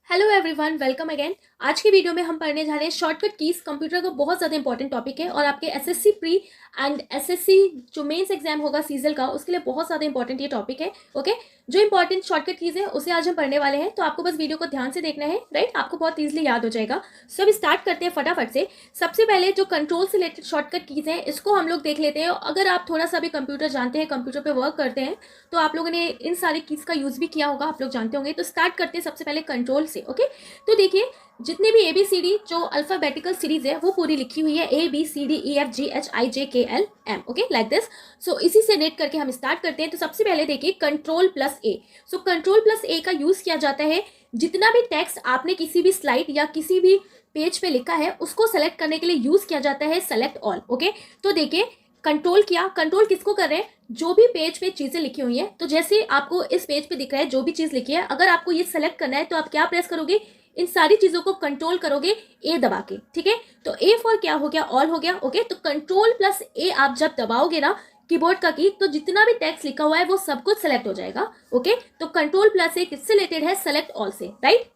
Hello everyone, welcome again. आज की video में हम पढ़ने जा रहे हैं शॉर्टकट कीज। कंप्यूटर का बहुत ज़्यादा इंपॉर्टेंट टॉपिक है और आपके एसएससी प्री एंड एसएससी जो मेंस एग्जाम होगा सीजल का, उसके लिए बहुत ज़्यादा इंपॉर्टेंट ये टॉपिक है। ओके, जो इंपॉर्टेंट शॉर्टकट कीज है उसे आज हम पढ़ने वाले हैं, तो आपको बस वीडियो को ध्यान से देखना है, राइट। आपको बहुत ईजिली याद हो जाएगा। सो अभी स्टार्ट करते हैं फटाफट से। सबसे पहले जो कंट्रोल से रिलेटेड शॉर्टकट कीज है इसको हम लोग देख लेते हैं। अगर आप थोड़ा सा भी कंप्यूटर जानते हैं, कंप्यूटर पर वर्क करते हैं, तो आप लोगों ने इन सारी कीज का यूज भी किया होगा, आप लोग जानते होंगे। तो स्टार्ट करते हैं सबसे पहले कंट्रोल से। ओके, तो देखिए जितने भी ABCD जो अल्फाबेटिकल सीरीज है वो पूरी लिखी हुई है ABCDEFGHIJKLM। Okay, like this. So इसी से रेट करके हम स्टार्ट करते हैं। तो सबसे पहले देखिए Ctrl+A। सो Ctrl+A का यूज किया जाता है जितना भी टेक्स्ट आपने किसी भी स्लाइड या किसी भी पेज पे लिखा है उसको सेलेक्ट करने के लिए यूज किया जाता है सेलेक्ट ऑल। ओके, तो देखिए कंट्रोल किया, कंट्रोल किसको कर रहे हैं, जो भी पेज पे चीजें लिखी हुई हैं। तो जैसे आपको इस पेज पे दिख रहा है जो भी चीज लिखी है, अगर आपको ये सेलेक्ट करना है तो आप क्या प्रेस करोगे, इन सारी चीजों को कंट्रोल करोगे ए दबा के। ठीक है, तो ए फॉर क्या हो गया, ऑल हो गया। ओके, तो Ctrl+A आप जब दबाओगे ना कीबोर्ड का की, तो जितना भी टेक्स्ट लिखा हुआ है वो सब कुछ सेलेक्ट हो जाएगा। ओके, तो Ctrl+A किससे रिलेटेड है, सेलेक्ट ऑल से, राइट।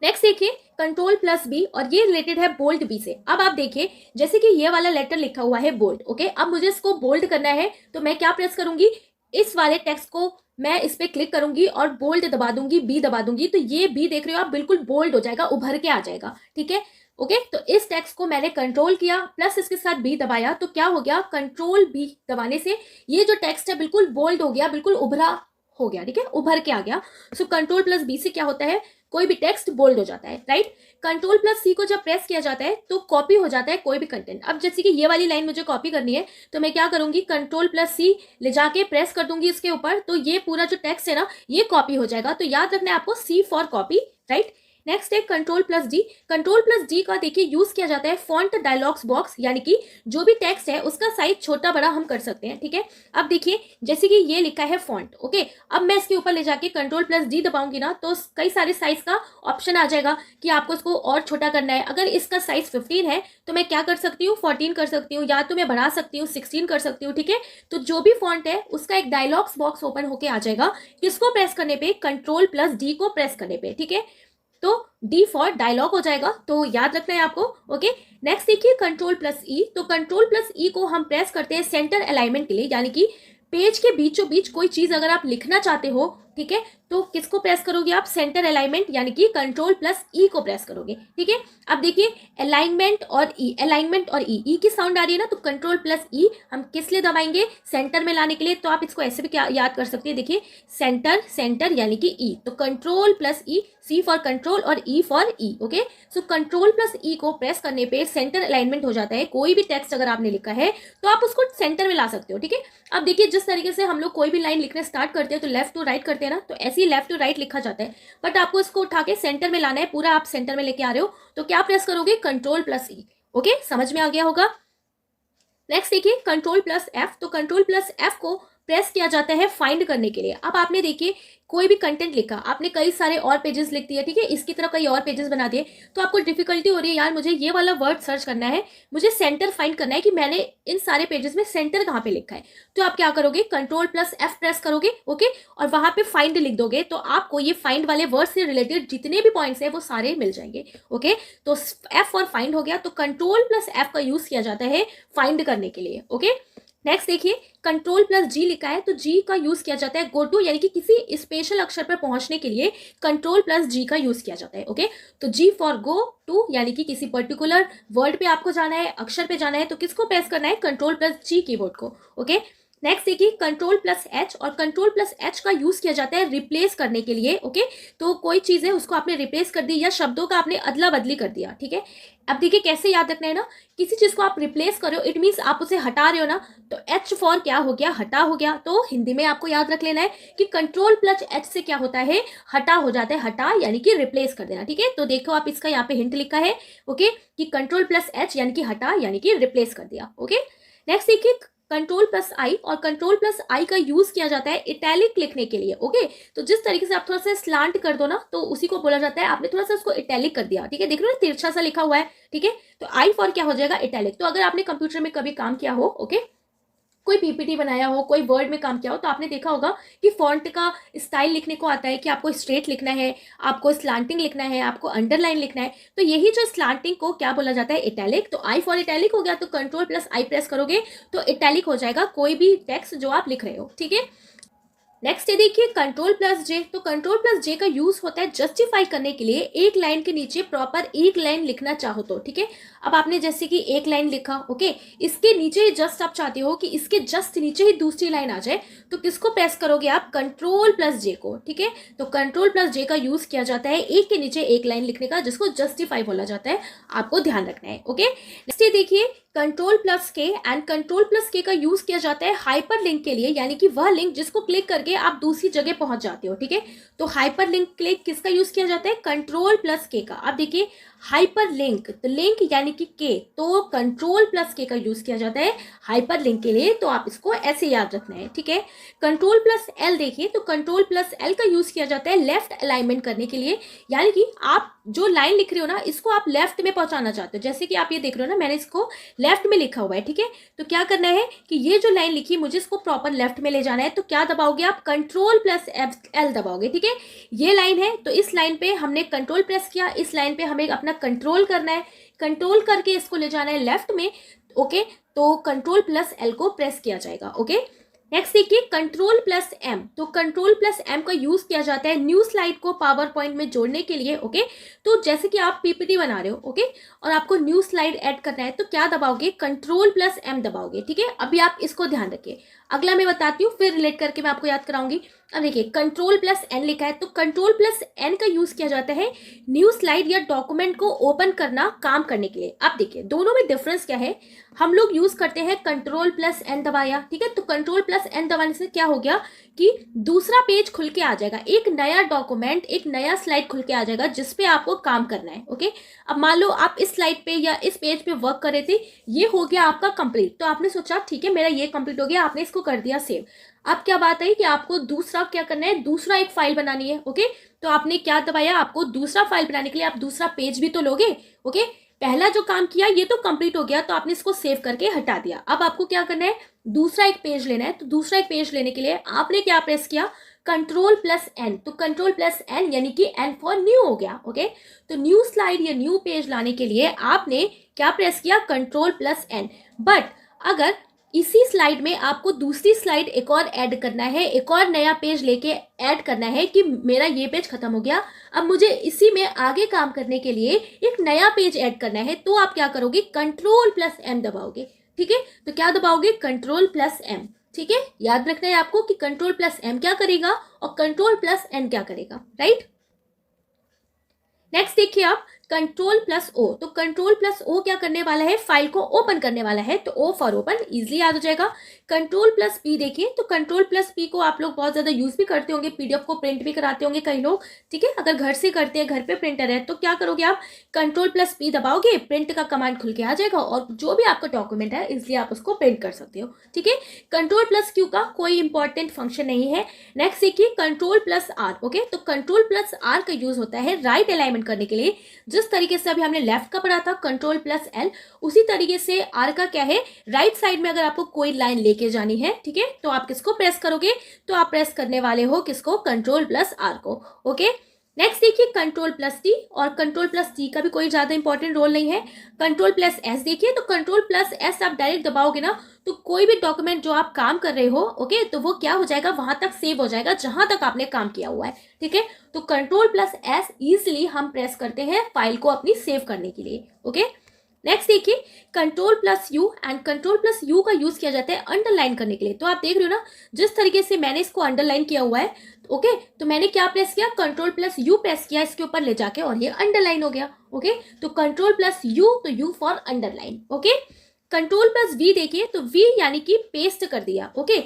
नेक्स्ट देखिए Ctrl+B और ये रिलेटेड है बोल्ड बी से। अब आप देखिए जैसे कि ये वाला लेटर लिखा हुआ है बोल्ड। ओके, अब मुझे इसको बोल्ड करना है तो मैं क्या प्रेस करूंगी, इस वाले टेक्स्ट को मैं इस पे क्लिक करूंगी और बोल्ड दबा दूंगी, बी दबा दूंगी, तो ये बी देख रहे हो आप बिल्कुल बोल्ड हो जाएगा, उभर के आ जाएगा। ठीक है, ओके, तो इस टेक्स्ट को मैंने कंट्रोल किया प्लस इसके साथ बी दबाया, तो क्या हो गया, Ctrl+B दबाने से ये जो टेक्स्ट है बिल्कुल बोल्ड हो गया, बिल्कुल उभरा हो गया। ठीक है, उभर के आ गया। सो Ctrl+B से क्या होता है, कोई भी टेक्स्ट बोल्ड हो जाता है, राइट। Ctrl+C को जब प्रेस किया जाता है तो कॉपी हो जाता है कोई भी कंटेंट। अब जैसे कि ये वाली लाइन मुझे कॉपी करनी है तो मैं क्या करूंगी, Ctrl+C ले जाके प्रेस कर दूंगी इसके ऊपर, तो ये पूरा जो टेक्स्ट है ना ये कॉपी हो जाएगा। तो याद रखना है आपको, C for copy, right. Next है Ctrl+D। Ctrl+D का देखिए यूज किया जाता है फॉन्ट डायलॉग्स बॉक्स, यानी कि जो भी टेक्स्ट है उसका साइज छोटा बड़ा हम कर सकते हैं। ठीक है, अब देखिए जैसे कि ये लिखा है फॉन्ट। ओके, अब मैं इसके ऊपर ले जाके Ctrl+D दबाऊंगी ना तो कई सारे साइज का ऑप्शन आ जाएगा कि आपको इसको और छोटा करना है। अगर इसका साइज 15 है तो मैं क्या कर सकती हूँ, 14 कर सकती हूँ, या तो मैं बढ़ा सकती हूँ 16 कर सकती हूँ। ठीक है, तो जो भी फॉन्ट है उसका एक डायलॉग्स बॉक्स ओपन होके आ जाएगा, किसको प्रेस करने पे, Ctrl+D को प्रेस करने पे। ठीक है, तो डी फॉर डायलॉग हो जाएगा, तो याद रखना है आपको। ओके, नेक्स्ट देखिए Ctrl+E। तो Ctrl+E को हम प्रेस करते हैं सेंटर अलाइनमेंट के लिए, यानी कि पेज के बीचों बीच कोई चीज अगर आप लिखना चाहते हो, ठीक है, तो किसको प्रेस करोगे आप, सेंटर अलाइनमेंट, यानी कि Ctrl+E को प्रेस करोगे। ठीक है, अब देखिए अलाइनमेंट और ई, अलाइनमेंट और ई की साउंड आ रही है ना, तो Ctrl+E हम किस लिए दबाएंगे, सेंटर में लाने के लिए। तो आप इसको ऐसे भी क्या याद कर सकते हैं, देखिए सेंटर, सेंटर यानी कि ई, तो Ctrl+E, C फॉर कंट्रोल और E for E. Okay, so Ctrl+E को प्रेस करने पे सेंटर अलाइनमेंट हो जाता है। कोई भी टेक्स्ट अगर आपने लिखा है तो आप उसको सेंटर में ला सकते हो। ठीक है, अब देखिए जिस तरीके से हम लोग कोई भी लाइन लिखना स्टार्ट करते हैं तो लेफ्ट टू राइट करते हैं ना, तो ऐसे ही लेफ्ट टू राइट लिखा जाता है, बट आपको इसको उठा के सेंटर में लाना है, पूरा आप सेंटर में लेके आ रहे हो, तो क्या प्रेस करोगे, Ctrl+E। ओके, समझ में आ गया होगा। नेक्स्ट देखिए Ctrl+F। तो Ctrl+F को प्रेस किया जाता है फाइंड करने के लिए। अब आपने देखिए कोई भी कंटेंट लिखा, आपने कई सारे और पेजेस लिख दिए, ठीक है, इसकी तरह कई और पेजेस बना दिए, तो आपको डिफिकल्टी हो रही है, यार मुझे ये वाला वर्ड सर्च करना है, मुझे सेंटर फाइंड करना है कि मैंने इन सारे पेजेस में सेंटर कहाँ पे लिखा है। तो आप क्या करोगे, Ctrl+F प्रेस करोगे। ओके, और वहां पे फाइंड लिख दोगे, तो आपको ये फाइंड वाले वर्ड से रिलेटेड जितने भी पॉइंट्स है वो सारे मिल जाएंगे। ओके, तो F और फाइंड हो गया, तो Ctrl+F का यूज किया जाता है फाइंड करने के लिए। ओके, नेक्स्ट देखिए Ctrl+G लिखा है, तो G का यूज किया जाता है गो टू, यानी कि किसी स्पेशल अक्षर पर पहुंचने के लिए Ctrl+G का यूज किया जाता है। ओके, तो G फॉर गो टू, यानी कि किसी पर्टिकुलर वर्ड पे आपको जाना है, अक्षर पे जाना है, तो किसको प्रेस करना है, Ctrl+G कीबोर्ड को। ओके, नेक्स्ट देखिए Ctrl+H। और Ctrl+H का यूज किया जाता है रिप्लेस करने के लिए। ओके, तो कोई चीज है उसको आपने रिप्लेस कर दी या शब्दों का आपने अदला बदली कर दिया। ठीक है, अब देखिए कैसे याद रखना है ना, किसी चीज को आप रिप्लेस कर रहे हो, इट मीन्स आप उसे हटा रहे हो ना, तो H फॉर क्या हो गया, हटा हो गया। तो हिंदी में आपको याद रख लेना है कि Ctrl+H से क्या होता है, हटा हो जाता है, हटा यानी कि रिप्लेस कर देना। ठीक है, तो देखो आप इसका यहाँ पे हिंट लिखा है, ओके, कि Ctrl+H यानी कि हटा यानी कि रिप्लेस कर दिया। ओके, नेक्स्ट देखिए Ctrl+I। और Ctrl+I का यूज किया जाता है इटैलिक लिखने के लिए। ओके, तो जिस तरीके से आप थोड़ा सा स्लांट कर दो ना, तो उसी को बोला जाता है आपने थोड़ा सा उसको इटैलिक कर दिया। ठीक है, देख रहे हो ना तिरछा सा लिखा हुआ है। ठीक है, तो I फॉर क्या हो जाएगा, इटैलिक। तो अगर आपने कंप्यूटर में कभी काम किया हो, ओके, कोई पीपीटी बनाया हो, कोई वर्ड में काम किया हो, तो आपने देखा होगा कि फॉन्ट का स्टाइल लिखने को आता है कि आपको स्ट्रेट लिखना है, आपको स्लांटिंग लिखना है, आपको अंडरलाइन लिखना है। तो यही जो स्लांटिंग को क्या बोला जाता है, इटैलिक। तो आई फॉर इटैलिक हो गया, तो कंट्रोल प्लस आई प्रेस करोगे तो इटैलिक हो जाएगा कोई भी टेक्स्ट जो आप लिख रहे हो, ठीक है। नेक्स्ट ये देखिए कंट्रोल प्लस जे। तो कंट्रोल प्लस जे का यूज होता है जस्टिफाई करने के लिए, एक लाइन के नीचे प्रॉपर एक लाइन लिखना चाहो तो, ठीक है। अब आपने जैसे कि एक लाइन लिखा, ओके, इसके नीचे जस्ट आप चाहते हो कि इसके जस्ट नीचे ही दूसरी लाइन आ जाए, तो किसको प्रेस करोगे आप, कंट्रोल प्लस जे को, ठीक है। तो कंट्रोल प्लस जे का यूज किया जाता है एक के नीचे एक लाइन लिखने का, जिसको जस्टिफाई बोला जाता है, आपको ध्यान रखना है, ओके। नेक्स्ट ये देखिए कंट्रोल प्लस के एंड कंट्रोल प्लस के का यूज किया जाता है हाइपर लिंक के लिए, यानी कि वह लिंक जिसको क्लिक करके आप दूसरी जगह पहुंच जाते हो, ठीक है। तो हाइपर लिंक क्लिक किसका यूज किया जाता है, कंट्रोल प्लस के का। आप देखिए हाइपर लिंक, तो लिंक यानी कि के, तो कंट्रोल प्लस के का यूज किया जाता है हाइपर लिंक के लिए, तो आप इसको ऐसे याद रखना है, ठीक है। कंट्रोल प्लस एल देखिए, तो कंट्रोल प्लस एल का यूज किया जाता है लेफ्ट अलाइनमेंट करने के लिए, यानी कि आप जो लाइन लिख रहे हो ना, इसको आप लेफ्ट में पहुंचाना चाहते हो। जैसे कि आप ये देख रहे हो ना, मैंने इसको लेफ्ट में लिखा हुआ है, ठीक है। तो क्या करना है कि ये जो लाइन लिखी मुझे इसको प्रॉपर लेफ्ट में ले जाना है, तो क्या दबाओगे आप, कंट्रोल प्लस एल दबाओगे, ठीक है। ये लाइन है, तो इस लाइन पे हमने कंट्रोल प्रेस किया, इस लाइन पे हमें अपना कंट्रोल करना है, कंट्रोल करके इसको ले जाना है लेफ्ट में, ओके। तो कंट्रोल प्लस एल को प्रेस किया जाएगा, ओके। नेक्स्ट देखिए कंट्रोल प्लस एम। तो कंट्रोल प्लस एम का यूज किया जाता है न्यू स्लाइड को पावर पॉइंट में जोड़ने के लिए, ओके। तो जैसे कि आप पीपीटी बना रहे हो, ओके, और आपको न्यू स्लाइड ऐड करना है, तो क्या दबाओगे, कंट्रोल प्लस एम दबाओगे, ठीक है। अभी आप इसको ध्यान रखिए, अगला मैं बताती हूँ, फिर रिलेट करके मैं आपको याद कराऊंगी। अब देखिए कंट्रोल प्लस एन लिखा है, तो कंट्रोल प्लस एन का यूज किया जाता है न्यू स्लाइड या डॉक्यूमेंट को ओपन करना, काम करने के लिए। अब देखिए दोनों में डिफरेंस क्या है, हम लोग यूज करते हैं कंट्रोल प्लस एन दबाया, ठीक है। तो कंट्रोल प्लस एन दबाने से क्या हो गया कि दूसरा पेज खुल के आ जाएगा, एक नया डॉक्यूमेंट, एक नया स्लाइड खुल के आ जाएगा जिसपे आपको काम करना है, ओके। अब मान लो आप इस स्लाइड पे या इस पेज पे वर्क कर रहे थे, ये हो गया आपका कंप्लीट, तो आपने सोचा ठीक है मेरा ये कंप्लीट हो गया, आपने इसको कर दिया सेव। अब क्या बात है कि आपको दूसरा क्या करना है, दूसरा एक फाइल बनानी है, ओके। तो आपने क्या दबाया, आपको दूसरा फाइल बनाने के लिए आप दूसरा पेज भी तो लोगे, ओके। पहला जो काम किया ये तो कंप्लीट हो गया, तो आपने इसको सेव करके हटा दिया। अब आपको क्या करना है, दूसरा एक पेज लेना है, तो दूसरा एक पेज लेने के लिए आपने क्या प्रेस किया, कंट्रोल प्लस एन। तो कंट्रोल प्लस एन यानी कि एन फॉर न्यू हो गया, ओके। तो न्यू स्लाइड या न्यू पेज लाने के लिए आपने क्या प्रेस किया, कंट्रोल प्लस एन। बट अगर इसी स्लाइड में आपको दूसरी स्लाइड एक और ऐड करना है, एक और नया पेज लेके ऐड करना है कि मेरा ये पेज खत्म हो गया, अब मुझे इसी में आगे काम करने के लिए एक नया पेज ऐड करना है, तो आप क्या करोगे, कंट्रोल प्लस एम दबाओगे, ठीक है। तो क्या दबाओगे, कंट्रोल प्लस एम, ठीक है। याद रखना है आपको कि कंट्रोल प्लस एम क्या करेगा और कंट्रोल प्लस एन क्या करेगा, राइट। नेक्स्ट देखिए आप कंट्रोल प्लस ओ। तो कंट्रोल प्लस ओ क्या करने वाला है, फाइल को ओपन करने वाला है, तो ओ फॉर ओपन इजीली याद हो जाएगा। कंट्रोल प्लस पी देखिए, तो कंट्रोल प्लस पी को आप लोग बहुत ज्यादा यूज भी करते होंगे, पीडीएफ को प्रिंट भी कराते होंगे कई लोग, ठीक है। अगर घर से करते हैं, घर पे प्रिंटर है, तो क्या करोगे आप, कंट्रोल प्लस पी दबाओगे, प्रिंट का कमांड खुल के आ जाएगा और जो भी आपका डॉक्यूमेंट है इजिली आप उसको प्रिंट कर सकते हो, ठीक है। कंट्रोल प्लस क्यू का कोई इंपॉर्टेंट फंक्शन नहीं है। नेक्स्ट देखिए कंट्रोल प्लस आर, ओके। तो कंट्रोल प्लस आर का यूज होता है राइट अलाइनमेंट करने के लिए, जिस तरीके से अभी हमने लेफ्ट का पढ़ा था कंट्रोल प्लस एल, उसी तरीके से आर का क्या है, राइट साइड में अगर आपको कोई लाइन लेके जानी है, ठीक है, तो आप किसको प्रेस करोगे, तो आप प्रेस करने वाले हो किसको, कंट्रोल प्लस आर को, ओके। नेक्स्ट देखिए कंट्रोल प्लस टी, और कंट्रोल प्लस टी का भी कोई ज्यादा इंपॉर्टेंट रोल नहीं है। कंट्रोल प्लस एस देखिए, तो कंट्रोल प्लस एस आप डायरेक्ट दबाओगे ना, तो कोई भी डॉक्यूमेंट जो आप काम कर रहे हो, ओके, तो वो क्या हो जाएगा, वहां तक सेव हो जाएगा जहां तक आपने काम किया हुआ है, ठीक है। तो कंट्रोल प्लस एस इजिली हम प्रेस करते हैं फाइल को अपनी सेव करने के लिए, ओके। नेक्स्ट देखिए control plus you, and control plus you का यूज किया जाता है अंडरलाइन करने के लिए। तो आप देख रहे हो ना, जिस तरीके से मैंने इसको अंडरलाइन किया हुआ है, ओके, तो मैंने क्या प्रेस किया, कंट्रोल प्लस यू प्रेस किया इसके ऊपर ले जाके, और ये अंडरलाइन हो गया, ओके। तो कंट्रोल प्लस यू, तो U for underline, okay. Control plus V देखिए, तो वी यानी कि पेस्ट कर दिया, ओके।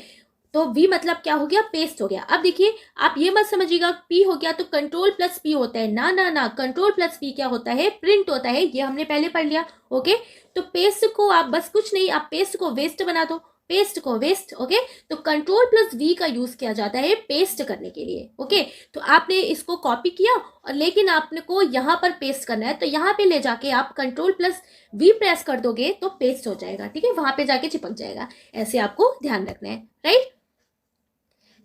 तो वी मतलब क्या हो गया, पेस्ट हो गया। अब देखिए आप ये मत समझिएगा पी हो गया तो कंट्रोल प्लस पी होता है, ना ना ना, कंट्रोल प्लस पी क्या होता है, प्रिंट होता है, ये हमने पहले पढ़ लिया, ओके। तो पेस्ट को आप बस कुछ नहीं, आप पेस्ट को वेस्ट बना दो, पेस्ट को वेस्ट, ओके। तो कंट्रोल प्लस वी का यूज किया जाता है पेस्ट करने के लिए, ओके। तो आपने इसको कॉपी किया और लेकिन आपने को यहाँ पर पेस्ट करना है, तो यहाँ पे ले जाके आप कंट्रोल प्लस वी प्रेस कर दोगे तो पेस्ट हो जाएगा, ठीक है, वहां पे जाके चिपक जाएगा। ऐसे आपको ध्यान रखना है, राइट।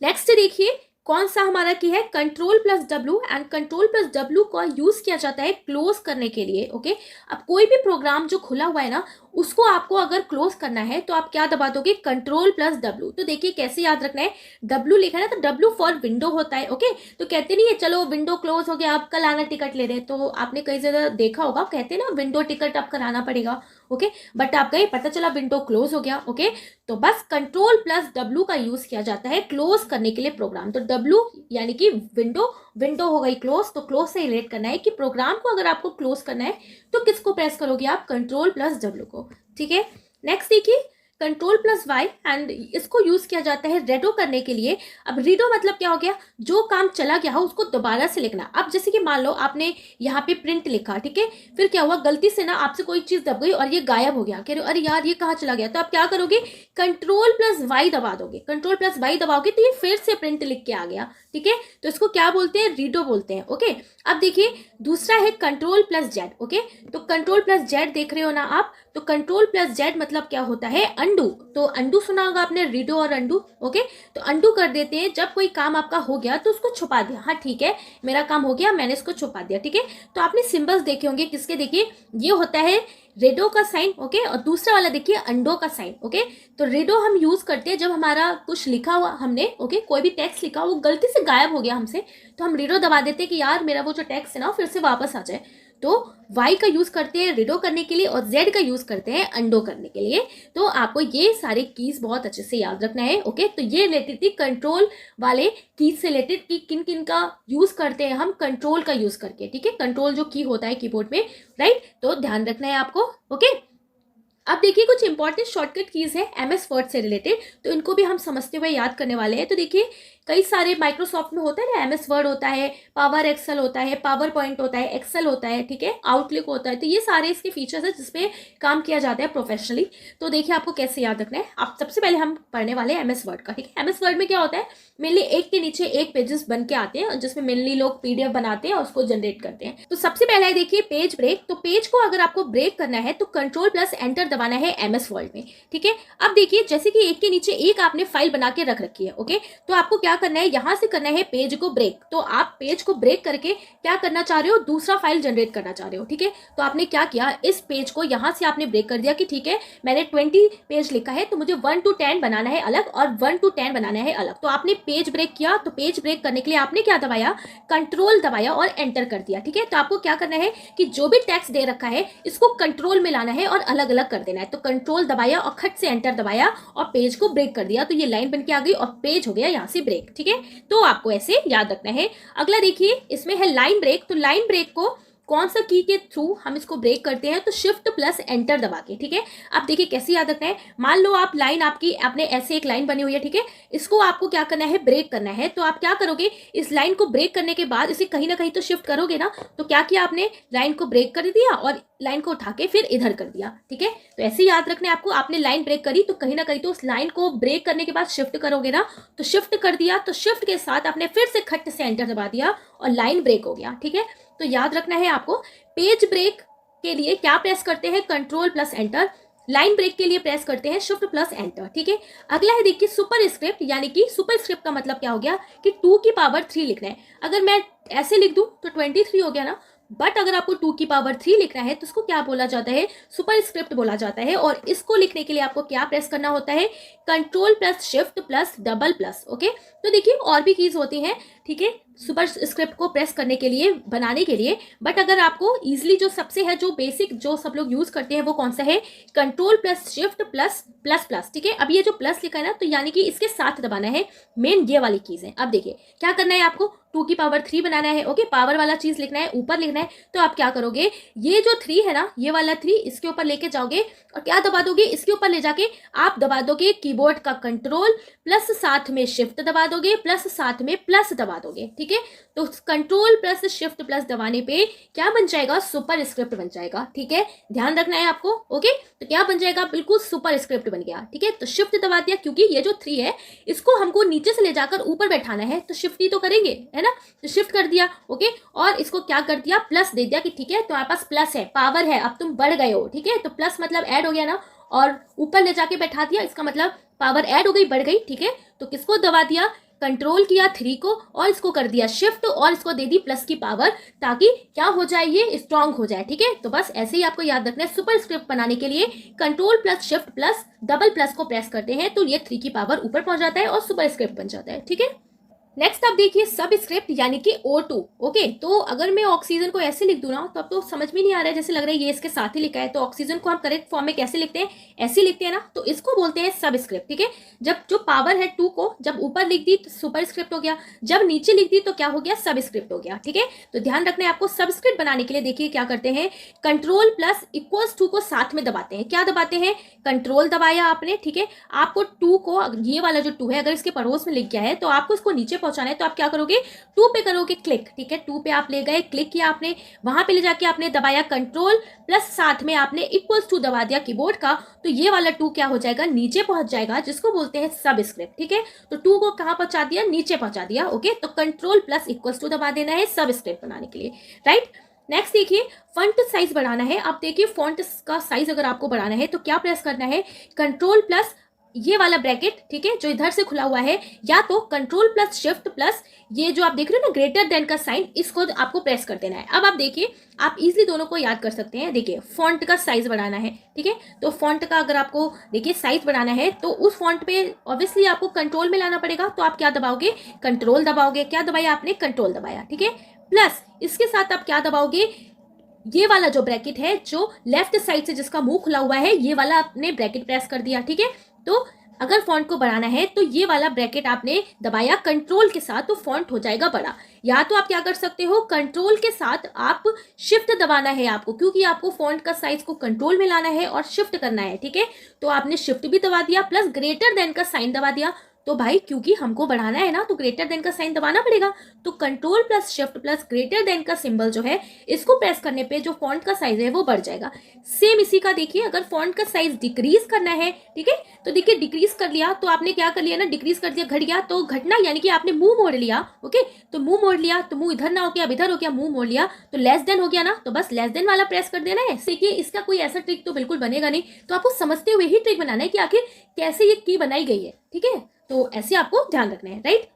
नेक्स्ट देखिए कौन सा हमारा की है, control plus W, and control plus W का यूज किया जाता है क्लोज करने के लिए, ओके। अब कोई भी प्रोग्राम जो खुला हुआ है ना उसको आपको अगर क्लोज करना है तो आप क्या दबा दोगे, कंट्रोल प्लस डब्ल्यू। तो देखिए कैसे याद रखना है, डब्ल्यू लिखा है ना तो डब्ल्यू फॉर विंडो होता है, ओके। तो कहते नहीं है चलो विंडो क्लोज हो गया, आप कल आना टिकट ले रहे हैं, तो आपने कई जगह देखा होगा कहते हैं ना विंडो टिकट आप कराना पड़ेगा, ओके। बट आप गए, पता चला विंडो क्लोज हो गया, ओके। तो बस कंट्रोल प्लस डब्ल्यू का यूज किया जाता है क्लोज करने के लिए प्रोग्राम। तो डब्ल्यू यानी कि विंडो, विंडो हो गई क्लोज, तो क्लोज से रिलेट करना है कि प्रोग्राम को अगर आपको क्लोज करना है तो किसको प्रेस करोगे आप, कंट्रोल प्लस डब्ल्यू को, ठीक है। नेक्स्ट देखिए कंट्रोल प्लस वाई, एंड इसको यूज किया जाता है रेडो करने के लिए। अब रीडो मतलब क्या हो गया, जो काम चला गया हो उसको दोबारा से लिखना। अब जैसे कि मान लो आपने यहाँ पे प्रिंट लिखा, ठीक है, फिर क्या हुआ गलती से ना आपसे कोई चीज दब गई और ये गायब हो गया, कह रहे हो अरे यार ये कहाँ चला गया, तो आप क्या करोगे, कंट्रोल प्लस वाई दबा दोगे। कंट्रोल प्लस वाई दबाओगे तो ये फिर से प्रिंट लिख के आ गया, ठीक है। तो इसको क्या बोलते हैं, रीडो बोलते हैं, ओके। अब देखिए दूसरा है कंट्रोल प्लस जेड, ओके। तो कंट्रोल प्लस जेड देख रहे हो ना आप, तो कंट्रोल प्लस जेड मतलब क्या होता है, अंडू। तो अंडू सुना होगा आपने, रीडो और अंडू, ओके। तो अंडू कर देते हैं जब कोई काम आपका हो गया तो उसको छुपा दिया, हाँ ठीक है मेरा काम हो गया मैंने इसको छुपा दिया, ठीक है। तो आपने सिंबल्स देखे होंगे किसके, देखिए ये होता है रेडो का साइन, ओके, और दूसरा वाला देखिए अंडो का साइन, ओके। तो रेडो हम यूज करते हैं जब हमारा कुछ लिखा हुआ हमने, ओके, कोई भी टेक्स्ट लिखा वो गलती से गायब हो गया हमसे, तो हम रेडो दबा देते हैं कि यार मेरा वो जो टेक्स्ट है ना फिर से वापस आ जाए। तो वाई का यूज करते हैं रेडो करने के लिए और जेड का यूज करते हैं अंडो करने के लिए। तो आपको ये सारे कीज बहुत अच्छे से याद रखना है, ओके। तो ये रिलेटेड थी कंट्रोल वाले कीज से रिलेटेड कि किन किन का यूज करते हैं हम कंट्रोल का यूज करके, ठीक है। कंट्रोल जो की होता है कीबोर्ड में, राइट, तो ध्यान रखना है आपको, ओके। अब देखिए कुछ इंपॉर्टेंट शॉर्टकट कीज है एमएस वर्ड से रिलेटेड, तो इनको भी हम समझते हुए याद करने वाले हैं। तो देखिए कई सारे माइक्रोसॉफ्ट में होता है ना, एमएस वर्ड होता है, पावर एक्सेल होता है, पावर पॉइंट होता है, एक्सेल होता है, ठीक है, आउटलुक होता है। तो ये सारे इसके फीचर्स है जिसपे काम किया जाता है प्रोफेशनली। तो देखिए आपको कैसे याद रखना है, आप सबसे पहले हम पढ़ने वाले हैं एमएस वर्ड का, ठीक है। एमएस वर्ड में क्या होता है, मेनली एक के नीचे एक पेजेस बन के आते हैं जिसमें मेनली लोग पीडीएफ बनाते हैं और उसको जनरेट करते हैं। तो सबसे पहला है देखिए पेज ब्रेक। तो पेज को अगर आपको ब्रेक करना है तो कंट्रोल प्लस एंटर दबाना है एमएस वर्ड में, ठीक है। अब देखिए जैसे कि एक के नीचे एक आपने फाइल बना के रख रखी है, ओके। तो आपको क्या करना है, यहां से करना है पेज को ब्रेक। तो आप पेज को ब्रेक करके क्या करना चाह रहे हो, दूसरा फाइल जनरेट करना चाह रहे हो, ठीक है। तो आपने क्या किया, इस पेज को यहां से आपने ब्रेक कर दिया कि ठीक है मैंने 20 पेज लिखा है तो मुझे 1 to 10 बनाना है अलग और 1 to 10 बनाना है अलग। तो आपने पेज ब्रेक किया, तो पेज ब्रेक करने के लिए आपने क्या दबाया, कंट्रोल दबाया और एंटर कर दिया, ठीक है। तो आपको क्या करना है कि जो भी टेक्स्ट दे रखा है इसको कंट्रोल में लाना है और अलग अलग कर देना है। तो कंट्रोल दबाया और खट से एंटर दबाया और पेज को ब्रेक कर दिया, तो ये लाइन बन के आ गई और पेज हो गया यहाँ से ब्रेक, ठीक है। तो आपको ऐसे याद रखना है। अगला देखिए इसमें है लाइन ब्रेक। तो लाइन ब्रेक को कौन सा की के थ्रू हम इसको ब्रेक करते हैं, तो शिफ्ट प्लस एंटर दबा के, ठीक है। अब देखिए कैसे याद रखना है, मान लो आप लाइन आपकी आपने ऐसे एक लाइन बनी हुई है, ठीक है, इसको आपको क्या करना है, ब्रेक करना है। तो आप क्या करोगे, इस लाइन को ब्रेक करने के बाद इसे कहीं ना कहीं तो शिफ्ट करोगे ना। तो क्या किया आपने, लाइन को ब्रेक कर दिया और लाइन को उठा के फिर इधर कर दिया, ठीक है। तो ऐसे याद रखना है आपको, आपने लाइन ब्रेक करी तो कहीं ना कहीं तो उस लाइन को ब्रेक करने के बाद शिफ्ट करोगे ना। तो शिफ्ट कर दिया, तो शिफ्ट के साथ आपने फिर से खट से एंटर दबा दिया और लाइन ब्रेक हो गया, ठीक है। तो याद रखना है आपको, पेज ब्रेक के लिए क्या प्रेस करते हैं, control plus enter. Line break के लिए प्रेस करते हैं शिफ्ट प्लस एंटर, ठीक है। अगला है देखिए सुपर स्क्रिप्ट, यानी कि सुपर स्क्रिप्ट का मतलब क्या हो गया कि 2 की पावर 3 लिखना है। अगर मैं ऐसे लिख दूं तो 23 हो गया ना, बट अगर आपको 2 की पावर 3 लिखना है तो उसको क्या बोला जाता है, सुपर स्क्रिप्ट बोला जाता है। और इसको लिखने के लिए आपको क्या प्रेस करना होता है, control plus shift plus double plus, okay. तो देखिए और भी कीज होती हैं, ठीक है, सुपर स्क्रिप्ट को प्रेस करने के लिए, बनाने के लिए। बट अगर आपको इजीली जो सबसे है, जो बेसिक जो सब लोग यूज करते हैं वो कौन सा है, control plus shift plus plus plus, ठीक है। अब ये जो प्लस लिखा है ना, तो यानी कि इसके साथ दबाना है, मेन ये वाली चीज है। अब देखिए क्या करना है आपको, 2 की पावर 3 बनाना है, ओके, पावर वाला चीज लिखना है, ऊपर लिखना है। तो आप क्या करोगे, ये जो 3 है ना, ये वाला 3 इसके ऊपर लेके जाओगे और क्या दबा दोगे, इसके ऊपर ले जाके आप दबा दोगे कीबोर्ड का कंट्रोल प्लस साथ में शिफ्ट दबा दोगे प्लस साथ में प्लस दबा दोगे, ठीक ठीक है। तो कंट्रोल प्लस शिफ्ट प्लस दबाने पे क्या बन जाएगा, सुपर स्क्रिप्ट बन जाएगा, ठीक है, ध्यान रखना है आपको। ओके, तो क्या बन जाएगा, बिल्कुल सुपर स्क्रिप्ट बन गया, ठीक है। तो शिफ्ट दबा दिया, क्योंकि ये जो 3 है इसको हमको नीचे से ले जाकर ऊपर बैठाना है, तो शिफ्ट ही तो करेंगे, है ना। तो शिफ्ट कर दिया, ओके, और इसको क्या कर दिया, प्लस दे दिया कि ठीक है तुम्हारे पास प्लस है, पावर है, अब तुम बढ़ गए हो, ठीक है। तो प्लस मतलब ऐड हो गया ना, और ऊपर ले जाके बैठा दिया, इसका मतलब पावर ऐड हो गई, बढ़ गई, ठीक है। तो किसको दबा दिया, कंट्रोल किया 3 को, और इसको कर दिया शिफ्ट, और इसको दे दी प्लस की पावर, ताकि क्या हो जाए, ये स्ट्रांग हो जाए, ठीक है। तो बस ऐसे ही आपको याद रखना है, सुपर स्क्रिप्ट बनाने के लिए control plus shift plus double plus को प्रेस करते हैं तो ये 3 की पावर ऊपर पहुंच जाता है और सुपर स्क्रिप्ट बन जाता है, ठीक है। नेक्स्ट आप देखिए सब स्क्रिप्ट यानी कि O2। ओके, तो अगर मैं ऑक्सीजन को ऐसे लिख दूं ना, तो अब तो समझ में नहीं आ रहा है, जैसे लग रहा है ये इसके साथ ही लिखा है। तो ऑक्सीजन को हम करेक्ट फॉर्म में कैसे लिखते हैं, ऐसे लिखते हैं ना, तो इसको बोलते हैं सब स्क्रिप्ट, ठीक है। जब जो पावर है 2 को जब ऊपर लिख दी तो सुपर स्क्रिप्ट हो गया, जब नीचे लिख दी तो क्या हो गया, सब स्क्रिप्ट हो गया, ठीक है। तो ध्यान रखना है आपको, सब स्क्रिप्ट बनाने के लिए देखिए क्या करते हैं, कंट्रोल प्लस इक्वल्स 2 को साथ में दबाते हैं। क्या दबाते हैं, कंट्रोल दबाया आपने, ठीक है। आपको 2 को, ये वाला जो 2 है अगर इसके पड़ोस में लिख गया है तो आपको इसको नीचे पहुंचाना है, तो आप क्या करोगे, 2 पे करोगे क्लिक, ठीक है। 2 पे आप ले गए, क्लिक किया आपने, वहां पे ले जाके आपने दबाया कंट्रोल प्लस साथ में आपने इक्वल्स 2 दबा दिया कीबोर्ड का, तो ये वाला 2 क्या हो जाएगा, नीचे पहुंच जाएगा, जिसको बोलते हैं सब स्क्रिप्ट, ठीक है। तो 2 को कहां पहुंचा दिया, नीचे पहुंचा दिया, ओके। तो कंट्रोल प्लस इक्वल्स 2 दबा देना है सब स्क्रिप्ट बनाने के लिए, राइट। नेक्स्ट देखिए फॉन्ट साइज बढ़ाना है। अब देखिए फॉन्ट का साइज अगर आपको बढ़ाना है तो क्या प्रेस करना है, कंट्रोल प्लस ये वाला ब्रैकेट, ठीक है, जो इधर से खुला हुआ है, या तो कंट्रोल प्लस शिफ्ट प्लस ये जो आप देख रहे हो ना ग्रेटर देन का साइन, इसको आपको प्रेस कर देना है। अब आप देखिए आप इजीली दोनों को याद कर सकते हैं। देखिए फॉन्ट का साइज बढ़ाना है, ठीक है, तो फॉन्ट का अगर आपको देखिए साइज बढ़ाना है तो उस फॉन्ट पे ऑब्वियसली आपको कंट्रोल में लाना पड़ेगा, तो आप क्या दबाओगे, कंट्रोल दबाओगे, क्या दबाया आपने, कंट्रोल दबाया, ठीक है। प्लस इसके साथ आप क्या दबाओगे, ये वाला जो ब्रैकेट है जो लेफ्ट साइड से जिसका मुंह खुला हुआ है, ये वाला आपने ब्रैकेट प्रेस कर दिया, ठीक है। तो अगर फॉन्ट को बढ़ाना है तो ये वाला ब्रैकेट आपने दबाया कंट्रोल के साथ, तो फॉन्ट हो जाएगा बड़ा। या तो आप क्या कर सकते हो, कंट्रोल के साथ आप शिफ्ट दबाना है आपको, क्योंकि आपको फॉन्ट का साइज को कंट्रोल में लाना है और शिफ्ट करना है, ठीक है। तो आपने शिफ्ट भी दबा दिया प्लस ग्रेटर देन का साइन दबा दिया, तो भाई क्योंकि हमको बढ़ाना है ना तो ग्रेटर देन का साइन दबाना पड़ेगा, तो control plus shift plus greater than का सिंबल जो है इसको प्रेस करने पे जो फॉन्ट का साइज है वो बढ़ जाएगा। सेम इसी का देखिए अगर फॉन्ट का साइज डिक्रीज करना है, ठीक है, तो देखिए डिक्रीज कर लिया तो आपने क्या कर लिया ना, डिक्रीज कर दिया, घट गया, तो घटना यानी कि आपने मुंह मोड़ लिया, ओके। तो मुंह मोड़ लिया तो मुंह इधर ना हो गया, अब इधर हो गया, मुंह मोड़ लिया तो लेस देन हो गया ना, तो बस लेस देन वाला प्रेस कर देना है। देखिए इसका कोई ऐसा ट्रिक तो बिल्कुल बनेगा नहीं, तो आपको समझते हुए ही ट्रिक बनाना है कि आखिर कैसे ये की बनाई गई है, ठीक है। तो ऐसे आपको ध्यान रखना है, राइट।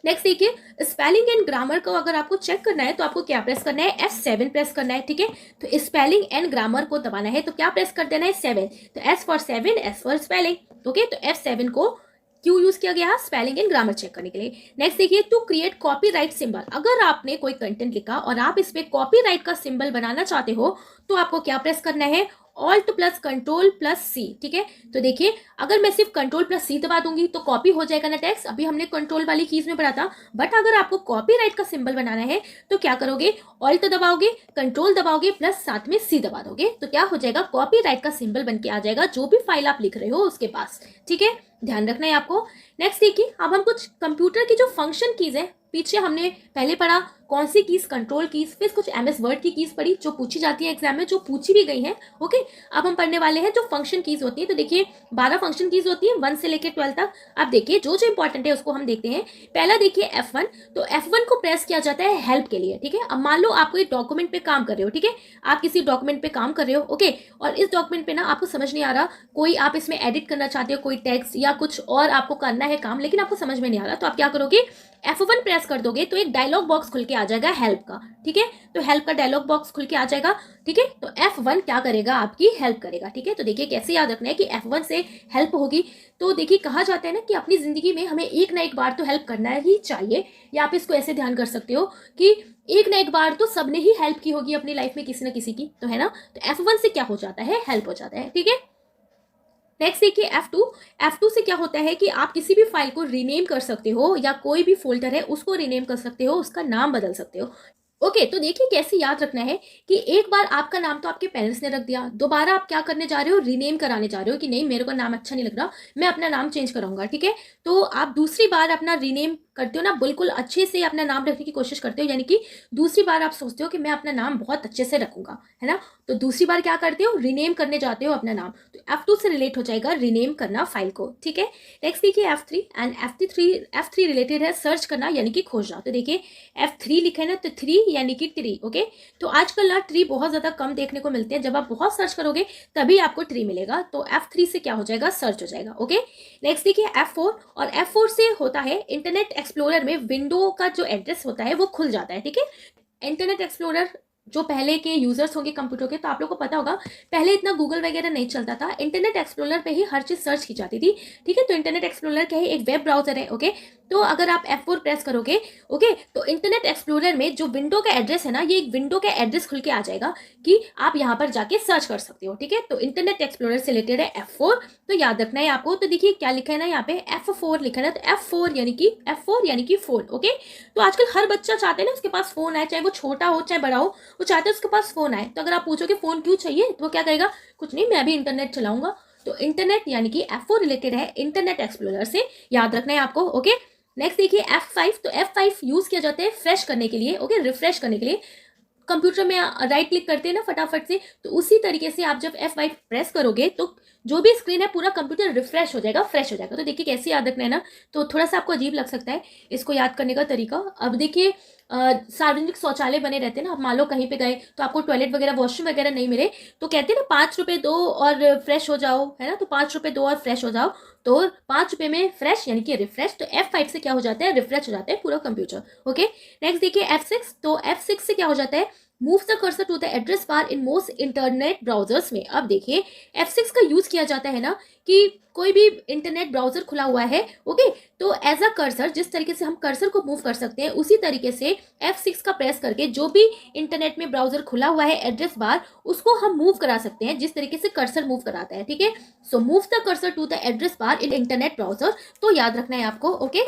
नेक्स्ट देखिए स्पेलिंग एंड ग्रामर को अगर आपको चेक करना है तो आपको क्या प्रेस करना है, F7 प्रेस करना है, ठीक है। तो स्पेलिंग एंड ग्रामर को दबाना है तो क्या प्रेस कर देना है, 7, तो S for 7, S for spelling, okay. तो F7 को क्यों यूज किया गया, स्पेलिंग एंड ग्रामर चेक करने के लिए। नेक्स्ट देखिए टू क्रिएट कॉपीराइट सिंबल, अगर आपने कोई कंटेंट लिखा और आप इस पे कॉपीराइट का सिंबल बनाना चाहते हो तो आपको क्या प्रेस करना है, ऑल्ट प्लस कंट्रोल प्लस सी, ठीक है। तो देखिए अगर मैं सिर्फ कंट्रोल प्लस सी दबा दूंगी तो कॉपी हो जाएगा ना टेक्स्ट, अभी हमने कंट्रोल वाली कीज में पढ़ा था। बट अगर आपको कॉपीराइट का सिंबल बनाना है तो क्या करोगे, ऑल्ट दबाओगे, कंट्रोल दबाओगे प्लस साथ में सी दबा दोगे, तो क्या हो जाएगा, कॉपीराइट का सिंबल बन के आ जाएगा जो भी फाइल आप लिख रहे हो उसके पास, ठीक है, ध्यान रखना है आपको। नेक्स्ट देखिए अब हम कुछ कंप्यूटर की जो फंक्शन कीज है, पीछे हमने पहले पढ़ा कौन सी कीज, कंट्रोल कीज, फिर कुछ MS वर्ड की कीज पढ़ी जो पूछी जाती है एग्जाम में, जो पूछी भी गई है, ओके। अब हम पढ़ने वाले हैं जो फंक्शन कीज होती है। तो देखिए 12 फंक्शन कीज होती है 1 से लेकर 12 तक। अब देखिए जो जो इंपॉर्टेंट है उसको हम देखते हैं। पहला देखिए F1, तो F1 को प्रेस किया जाता है हेल्प के लिए, ठीक है। अब मान लो आप कोई डॉक्यूमेंट पे काम कर रहे हो, ठीक है, आप किसी डॉक्यूमेंट पे काम कर रहे हो, ओके, और इस डॉक्यूमेंट पे ना आपको समझ नहीं आ रहा, कोई आप इसमें एडिट करना चाहते हो, कोई टेक्स्ट या कुछ और आपको करना है काम, लेकिन आपको समझ में नहीं आ रहा, तो आप क्या करोगे, F1 प्रेस कर दोगे तो एक डायलॉग बॉक्स खुल के आ जाएगा हेल्प का, ठीक है। तो हेल्प का डायलॉग बॉक्स खुल के आ जाएगा, ठीक है। तो F1 क्या करेगा, आपकी हेल्प करेगा, ठीक है। तो देखिए कैसे याद रखना है कि F1 से हेल्प होगी। तो देखिए कहा जाता है ना कि अपनी जिंदगी में हमें एक ना एक बार तो हेल्प करना ही चाहिए, या आप इसको ऐसे ध्यान कर सकते हो कि एक ना एक बार तो सबने ही हेल्प की होगी अपनी लाइफ में किसी ना किसी की, तो है ना। तो F1 से क्या हो जाता है, हेल्प हो जाता है, ठीक है। नेक्स्ट देखिए F2 से क्या होता है कि आप किसी भी फाइल को रीनेम कर सकते हो, या कोई भी फोल्डर है उसको रीनेम कर सकते हो, उसका नाम बदल सकते हो, ओके। तो देखिए कैसे याद रखना है कि एक बार आपका नाम तो आपके पेरेंट्स ने रख दिया, दोबारा आप क्या करने जा रहे हो, रीनेम कराने जा रहे हो कि नहीं मेरे को नाम अच्छा नहीं लग रहा, मैं अपना नाम चेंज कराऊंगा, ठीक है। तो आप दूसरी बार अपना रीनेम करते हो ना, बिल्कुल अच्छे से अपना नाम रखने की कोशिश करते हो, यानी कि दूसरी बार आप सोचते हो कि मैं अपना नाम बहुत अच्छे से रखूंगा, है ना। तो दूसरी बार क्या करते हो, रीनेम करने जाते हो अपना नाम, तो F2 से रिलेट हो जाएगा रीनेम करना फाइल को, ठीक है। नेक्स्ट देखिए F3, एंड F3 रिलेटेड है सर्च करना यानी कि खोजना। तो देखिए F3 लिखा है ना, तो 3 यानी कि ट्री, ओके। तो आजकल ना ट्री बहुत ज़्यादा कम देखने को मिलते हैं, जब आप बहुत सर्च करोगे तभी आपको ट्री मिलेगा। तो F3 से क्या हो जाएगा, सर्च हो जाएगा, ओके। नेक्स्ट देखिए F4, और F4 से होता है इंटरनेट एक्सप्लोरर में विंडो का जो एड्रेस होता है वो खुल जाता है, ठीक है। इंटरनेट एक्सप्लोरर जो पहले के यूजर्स होंगे कंप्यूटर के, तो आप लोग को पता होगा पहले इतना गूगल वगैरह नहीं चलता था, इंटरनेट एक्सप्लोरर पे ही हर चीज सर्च की जाती थी, ठीक है। तो इंटरनेट एक्सप्लोरर क्या है, एक वेब ब्राउजर है, ओके। तो अगर आप F4 प्रेस करोगे, ओके, तो इंटरनेट एक्सप्लोरर में जो विंडो का एड्रेस है ना, ये एक विंडो का एड्रेस खुल के आ जाएगा कि आप यहाँ पर जाके सर्च कर सकते हो, ठीक है। तो इंटरनेट एक्सप्लोरर से रिलेटेड है F4, तो याद रखना है आपको। तो देखिए क्या लिखा है ना, यहाँ पे F4 लिखा है ना, तो F4 यानी कि फोन, ओके। तो आजकल हर बच्चा चाहते हैं ना उसके पास फोन आए, चाहे वो छोटा हो चाहे बड़ा हो, वो चाहते हैं उसके पास फोन आए। तो अगर आप पूछोगे फोन क्यों चाहिए, तो वो क्या कहेगा, कुछ नहीं, मैं भी इंटरनेट चलाऊंगा। तो इंटरनेट यानी कि F4 रिलेटेड है इंटरनेट एक्सप्लोरर से, याद रखना है आपको, ओके। नेक्स्ट देखिए F5, तो F5 यूज किया जाता है फ्रेश करने के लिए, ओके, रिफ्रेश करने के लिए। कंप्यूटर में राइट क्लिक करते हैं ना फटाफट से, तो उसी तरीके से आप जब F5 प्रेस करोगे तो जो भी स्क्रीन है पूरा कंप्यूटर रिफ्रेश हो जाएगा, फ्रेश हो जाएगा। तो देखिए कैसे याद रखना है ना, तो थोड़ा सा आपको अजीब लग सकता है इसको याद करने का तरीका। अब देखिए सार्वजनिक शौचालय बने रहते हैं ना, आप मान लो कहीं पे गए तो आपको टॉयलेट वगैरह वॉशरूम वगैरह नहीं मिले, तो कहते हैं ना 5 रुपए दो और फ्रेश हो जाओ, है ना। तो 5 रुपए दो और फ्रेश हो जाओ, तो 5 रुपए में फ्रेश यानी कि रिफ्रेश। तो F5 से क्या हो जाता है, रिफ्रेश हो जाता है पूरा कंप्यूटर, ओके। नेक्स्ट देखिए F6, तो F6 से क्या हो जाता है, move the cursor to the address bar in most internet browsers में। अब देखिए F6 का यूज किया जाता है ना कि कोई भी इंटरनेट ब्राउजर खुला हुआ है, ओके, तो एज अ कर्सर, जिस तरीके से हम कर्सर को मूव कर सकते हैं उसी तरीके से F6 का प्रेस करके जो भी इंटरनेट में ब्राउजर खुला हुआ है एड्रेस बार, उसको हम मूव करा सकते हैं जिस तरीके से कर्सर मूव कराता है, ठीक है। So move the cursor to the address bar in internet browser, तो याद रखना है आपको, ओके।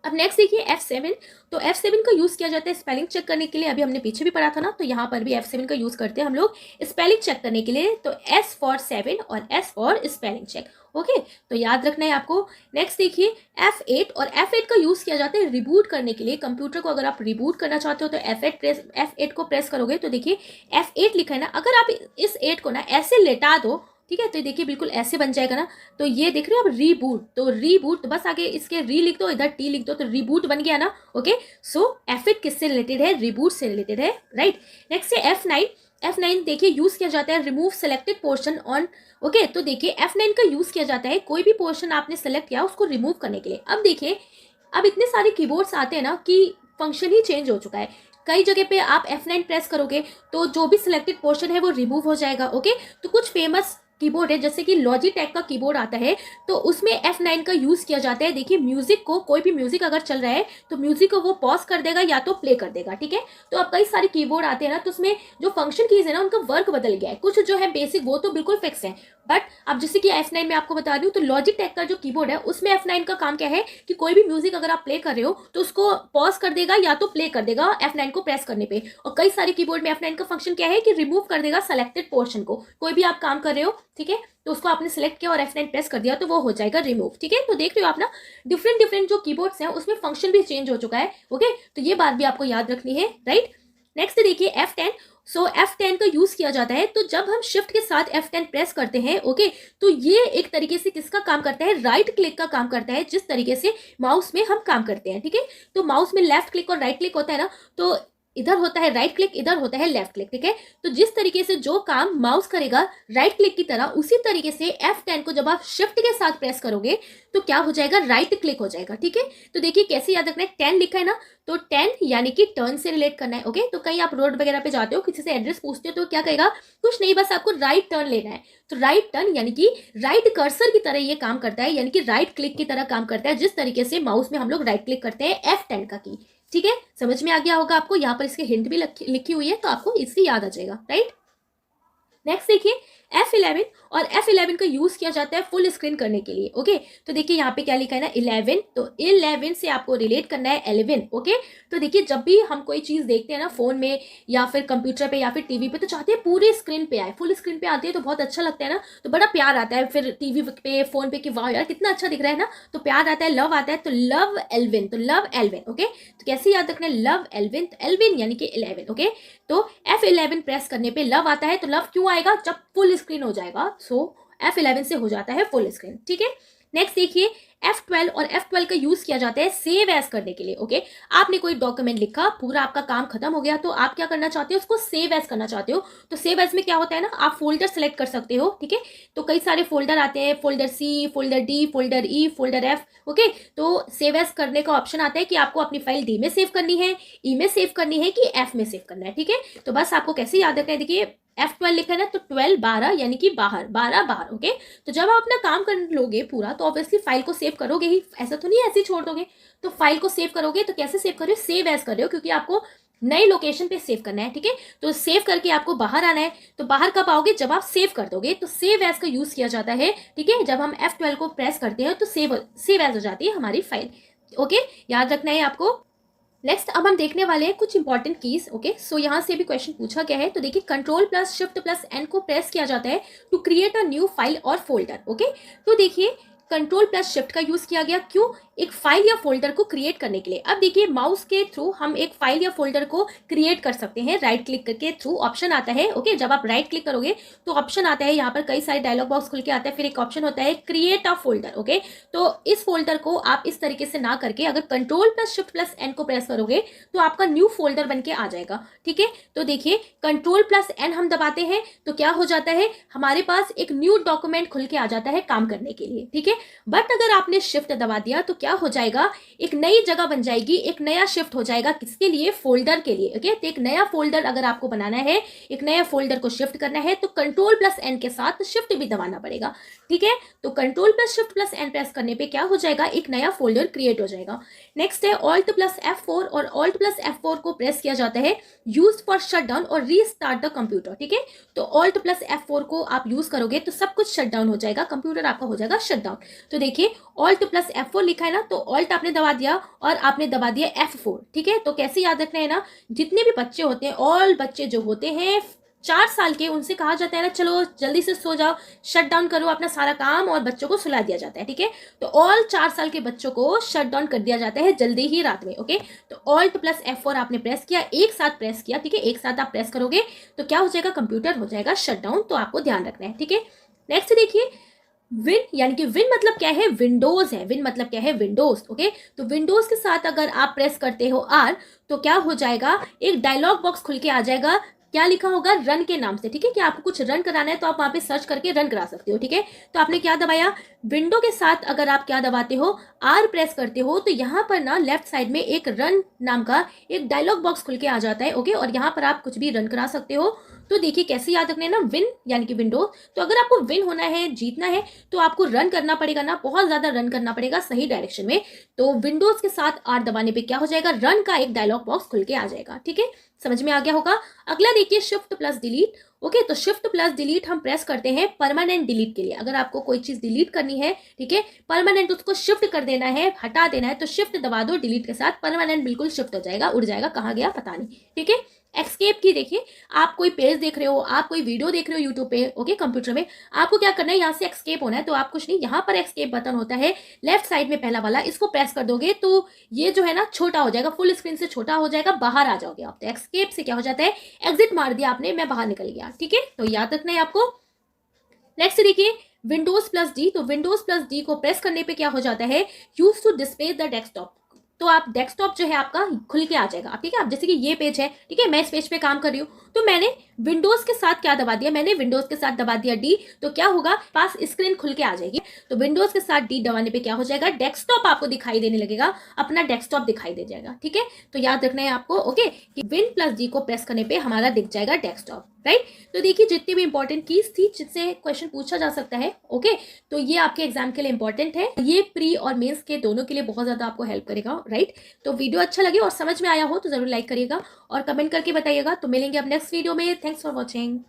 अब नेक्स्ट देखिए F7, तो F7 का यूज किया जाता है स्पेलिंग चेक करने के लिए, अभी हमने पीछे भी पढ़ा था ना, तो यहाँ पर भी F7 का यूज करते हैं हम लोग स्पेलिंग चेक करने के लिए। तो S फॉर 7 और S for spelling check, okay, तो याद रखना है आपको। नेक्स्ट देखिए F8, और F8 का यूज किया जाता है रिबूट करने के लिए। कंप्यूटर को अगर आप रिबूट करना चाहते हो तो F8 को प्रेस करोगे, तो देखिए F8 लिखा है ना, अगर आप इस 8 को ना ऐसे लेटा दो, ठीक है, तो देखिए बिल्कुल ऐसे बन जाएगा ना। तो ये देख रहे हो आप, रीबूट, तो रीबूट, तो बस आगे इसके री लिख दो, इधर टी लिख दो, तो रीबूट बन गया ना, ओके। सो F8 किससे रिलेटेड है, रिबूट से रिलेटेड है, राइट। नेक्स्ट है F9 देखिए यूज किया जाता है remove selected portion on, okay. तो देखिए F9 का यूज किया जाता है कोई भी पोर्शन आपने सेलेक्ट किया उसको रिमूव करने के लिए। अब देखिए अब इतने सारे कीबोर्ड्स आते हैं ना कि फंक्शन ही चेंज हो चुका है। कई जगह पे आप F9 प्रेस करोगे तो जो भी सिलेक्टेड पोर्शन है वो रिमूव हो जाएगा, ओके। तो कुछ फेमस कीबोर्ड है जैसे कि लॉजिटेक का कीबोर्ड आता है, तो उसमें F9 का यूज किया जाता है। देखिए म्यूजिक को, कोई भी म्यूजिक अगर चल रहा है तो म्यूजिक को वो पॉज कर देगा या तो प्ले कर देगा, ठीक है। तो अब कई सारे कीबोर्ड आते हैं ना, तो उसमें जो फंक्शन कीज है ना उनका वर्क बदल गया है, कुछ जो है बेसिक वो तो बिल्कुल फिक्स है, बट अब जैसे कि F9 में आपको बता रही हूँ, तो लॉजिटेक का जो कीबोर्ड है उसमें F9 का काम क्या है कि कोई भी म्यूजिक अगर आप प्ले कर रहे हो तो उसको पॉज कर देगा या तो प्ले कर देगा F9 को प्रेस करने पे। और कई सारे कीबोर्ड में F9 का फंक्शन क्या है कि रिमूव कर देगा सेलेक्टेड पोर्शन को। कोई भी आप काम कर रहे हो, ठीक है, तो उसको आपने सिलेक्ट किया और F9 प्रेस कर दिया तो वो हो जाएगा रिमूव, ठीक है। तो देख रहे हो आप ना, डिफरेंट जो कीबोर्ड्स हैं उसमें फंक्शन भी चेंज हो चुका है, ओके। तो ये बात भी आपको याद रखनी है, राइट। नेक्स्ट देखिए F10, सो F10 का यूज किया जाता है तो जब हम शिफ्ट के साथ F10 प्रेस करते हैं, ओके, तो ये एक तरीके से किसका काम करता है, राइट क्लिक का काम करता है, जिस तरीके से माउस में हम काम करते हैं, ठीक है। तो माउस में लेफ्ट क्लिक और राइट क्लिक होता है ना, तो इधर होता है राइट क्लिक, इधर होता है लेफ्ट क्लिक, ठीक है। तो जिस तरीके से जो काम माउस करेगा राइट क्लिक की तरह, उसी तरीके से F10 को जब आप शिफ्ट के साथ प्रेस करोगे तो क्या हो जाएगा, राइट क्लिक हो जाएगा, ठीक है। तो देखिए कैसे याद रखना है, 10 लिखा है ना, तो 10 यानी कि टर्न से रिलेट करना है, ओके। तो कहीं आप रोड वगैरह पे जाते हो, किसी से एड्रेस पूछते हो तो क्या कहेगा, कुछ नहीं, बस आपको राइट टर्न लेना है। तो राइट टर्न यानी कि राइट कर्सर की तरह ये काम करता है, यानी कि राइट क्लिक की तरह काम करता है, जिस तरीके से माउस में हम लोग राइट क्लिक करते हैं F10 का की, ठीक है। समझ में आ गया होगा आपको, यहाँ पर इसके हिंट भी लिखी हुई है तो आपको इससे याद आ जाएगा, राइट। नेक्स्ट देखिए F11 और F11 का यूज किया जाता है फुल स्क्रीन करने के लिए। ओके, तो देखिए यहाँ पे क्या लिखा है ना 11, तो 11 से आपको रिलेट करना है 11। ओके, तो देखिए जब भी हम कोई चीज देखते हैं ना फोन में या फिर कंप्यूटर पे या फिर टीवी पे, तो चाहते हैं पूरे स्क्रीन पे आए, फुल स्क्रीन पे आती है तो बहुत अच्छा लगता है ना, तो बड़ा प्यार आता है फिर टीवी पे फोन पे कि वाह यार कितना अच्छा दिख रहा है ना, तो प्यार आता है, लव आता है, तो लव एल्विन, तो लव एल्विन। ओके, तो कैसे याद रखना है लव एल्विन, तो एल्विन यानी कि 11। ओके, तो F11 प्रेस करने पे लव आता है, तो लव क्यों आएगा, जब फुल स्क्रीन हो जाएगा, सो F11 से हो जाता है फुल स्क्रीन। ठीक है, नेक्स्ट देखिए F12 और F12 का यूज किया जाता है सेव एज करने के लिए। ओके, आपने कोई डॉक्यूमेंट लिखा, पूरा आपका काम खत्म हो गया, तो आप क्या करना चाहते हो, उसको सेव एज करना चाहते हो। तो सेव एज में क्या होता है ना, आप फोल्डर सेलेक्ट कर सकते हो। ठीक है, तो कई सारे फोल्डर आते हैं, folder C, folder D, folder E, folder F। Okay, तो सेव एज करने का ऑप्शन आता है कि आपको अपनी फाइल D में सेव करनी है, E में सेव करनी है कि F में सेव करना है। ठीक है, तो बस आपको कैसे याद रखना है, देखिए F12 लिखा है ना, तो 12 12 यानी कि बाहर, 12 बाहर। ओके, तो जब आप अपना काम कर लोगे पूरा, तो ऑब्वियसली फाइल को सेव करोगे ही, ऐसा तो नहीं ऐसे ही छोड़ दोगे, तो फाइल को सेव करोगे। तो कैसे सेव कर रहे हो, सेव एज कर रहे हो, क्योंकि आपको नई लोकेशन पे सेव करना है। ठीक है, तो सेव करके आपको बाहर आना है, तो बाहर कब आओगे, जब आप सेव कर दोगे, तो सेव एज का यूज किया जाता है। ठीक है, जब हम F12 को प्रेस करते हैं तो सेव एज हो जाती है हमारी फाइल। ओके, याद रखना है आपको। नेक्स्ट अब हम देखने वाले हैं कुछ इंपॉर्टेंट कीज। ओके, सो यहाँ से भी क्वेश्चन पूछा गया है, तो देखिए control plus shift plus N को प्रेस किया जाता है to create a new file और फोल्डर। ओके, तो देखिए कंट्रोल प्लस शिफ्ट का यूज किया गया, क्यों, एक फाइल या फोल्डर को क्रिएट करने के लिए। अब देखिए माउस के थ्रू हम एक फाइल या फोल्डर को क्रिएट कर सकते हैं, राइट क्लिक करके थ्रू ऑप्शन आता है। ओके, जब आप राइट क्लिक करोगे तो ऑप्शन आता है, यहाँ पर कई सारे डायलॉग बॉक्स खुल के आता है, फिर एक ऑप्शन होता है क्रिएट अ फोल्डर। ओके, तो इस फोल्डर को आप इस तरीके से ना करके अगर control plus shift plus N को प्रेस करोगे तो आपका न्यू फोल्डर बन के आ जाएगा। ठीक है, तो देखिए कंट्रोल प्लस एन हम दबाते हैं तो क्या हो जाता है, हमारे पास एक न्यू डॉक्यूमेंट खुल के आ जाता है काम करने के लिए। ठीक है, बट अगर आपने शिफ्ट दबा दिया तो क्या हो जाएगा, एक नई जगह बन जाएगी, एक नया शिफ्ट हो जाएगा, किसके लिए, फोल्डर के लिए। ओके, तो एक नया फोल्डर अगर आपको बनाना है, एक नया फोल्डर को शिफ्ट करना है, तो कंट्रोल प्लस एन के साथ शिफ्ट भी दबाना पड़ेगा। ठीक है, तो control plus shift plus N press करने पे क्या हो जाएगा, एक नया फोल्डर क्रिएट हो जाएगा। नेक्स्ट है ऑल्ट प्लस F4 और ऑल्ट प्लस F4 को प्रेस किया जाता है यूज फॉर शट डाउन और रीस्टार्ट द कंप्यूटर। ठीक है, तो ऑल्ट प्लस F4 को आप यूज करोगे तो सब कुछ शट डाउन हो जाएगा, कंप्यूटर आपका हो जाएगा शट डाउन। तो देखिए ऑल्ट प्लस F4 लिखा है ना, तो ऑल्ट आपने दबा दिया और आपने दबा दिया F4। ठीक है, तो कैसे याद रखना है ना, जितने भी बच्चे होते हैं, ऑल बच्चे जो होते हैं 4 साल के, उनसे कहा जाता है ना चलो जल्दी से सो जाओ, शट डाउन करो अपना सारा काम, और बच्चों को सुला दिया जाता है। ठीक है, तो ऑल 4 साल के बच्चों को शट डाउन कर दिया जाता है जल्दी ही रात में। ओके, तो ऑल्ट प्लस F4 आपने प्रेस किया, एक साथ प्रेस किया। ठीक है, एक साथ आप प्रेस करोगे तो क्या हो जाएगा, कंप्यूटर हो जाएगा शट डाउन, तो आपको ध्यान रखना है। ठीक है, नेक्स्ट देखिए विन, यानी कि विन मतलब क्या है, विंडोज है, विन मतलब क्या है, विंडोज। ओके, तो विंडोज के साथ अगर आप प्रेस करते हो आर, तो क्या हो जाएगा, एक डायलॉग बॉक्स खुल के आ जाएगा, क्या लिखा होगा, रन के नाम से। ठीक है, कि आपको कुछ रन कराना है तो आप वहां पे सर्च करके रन करा सकते हो। ठीक है, तो आपने क्या दबाया, विंडो के साथ अगर आप क्या दबाते हो, आर प्रेस करते हो, तो यहाँ पर ना लेफ्ट साइड में एक रन नाम का एक डायलॉग बॉक्स खुल के आ जाता है। ओके, और यहाँ पर आप कुछ भी रन करा सकते हो। तो देखिए कैसे याद रखना है ना, विन यानी कि विंडोज, तो अगर आपको विन होना है, जीतना है, तो आपको रन करना पड़ेगा ना, बहुत ज्यादा रन करना पड़ेगा सही डायरेक्शन में। तो विंडोज के साथ आर दबाने पे क्या हो जाएगा, रन का एक डायलॉग बॉक्स खुल के आ जाएगा। ठीक है, समझ में आ गया होगा। अगला देखिए शिफ्ट प्लस डिलीट। ओके, तो शिफ्ट प्लस डिलीट हम प्रेस करते हैं परमानेंट डिलीट के लिए। अगर आपको कोई चीज डिलीट करनी है, ठीक है, परमानेंट उसको शिफ्ट कर देना है, हटा देना है, तो शिफ्ट दबा दो, डिलीट के साथ परमानेंट बिल्कुल शिफ्ट हो जाएगा, उड़ जाएगा, कहाँ गया पता नहीं। ठीक है, एक्सकेप की देखिए, आप कोई पेज देख रहे हो, आप कोई वीडियो देख रहे हो यूट्यूब पे, ओके, कंप्यूटर में, आपको क्या करना है, यहाँ से एक्सकेप होना है, तो आप कुछ नहीं, यहाँ पर एक्सकेप बटन होता है लेफ्ट साइड में पहला वाला, इसको प्रेस कर दोगे तो ये जो है ना छोटा हो जाएगा, फुल स्क्रीन से छोटा हो जाएगा, बाहर आ जाओगे आप। तो एक्सकेप से क्या हो जाता है, एग्जिट मार दिया आपने, मैं बाहर निकल गया। ठीक है, तो याद रखना है आपको। नेक्स्ट देखिए विंडोज प्लस डी, तो विंडोज प्लस डी को प्रेस करने पे क्या हो जाता है, use to display the desktop, तो आप डेस्कटॉप जो है आपका खुल के आ जाएगा। ठीक है, आप जैसे कि ये पेज है, ठीक है, मैं इस पेज पे काम कर रही हूँ, तो मैंने विंडोज के साथ क्या दबा दिया, मैंने विंडोज के साथ दबा दिया डी, तो क्या होगा, पास स्क्रीन खुल के आ जाएगी। तो विंडोज के साथ डी दबाने पे क्या हो जाएगा, डेस्कटॉप आपको दिखाई देने लगेगा, अपना डेस्कटॉप दिखाई दे जाएगा। ठीक है, तो याद रखना है आपको। ओके, कि विन प्लस डी को प्रेस करने पे हमारा दिख जाएगा डेस्कटॉप, राइट। तो देखिए जितनी भी इंपॉर्टेंट कीज थी जिससे क्वेश्चन पूछा जा सकता है, ओके, तो ये आपके एग्जाम के लिए इंपॉर्टेंट है, ये प्री और मेंस के दोनों के लिए बहुत ज्यादा आपको हेल्प करेगा, राइट। तो वीडियो अच्छा लगे और समझ में आया हो तो जरूर लाइक करिएगा और कमेंट करके बताइएगा। तो मिलेंगे अब नेक्स्ट वीडियो में। Thanks for watching.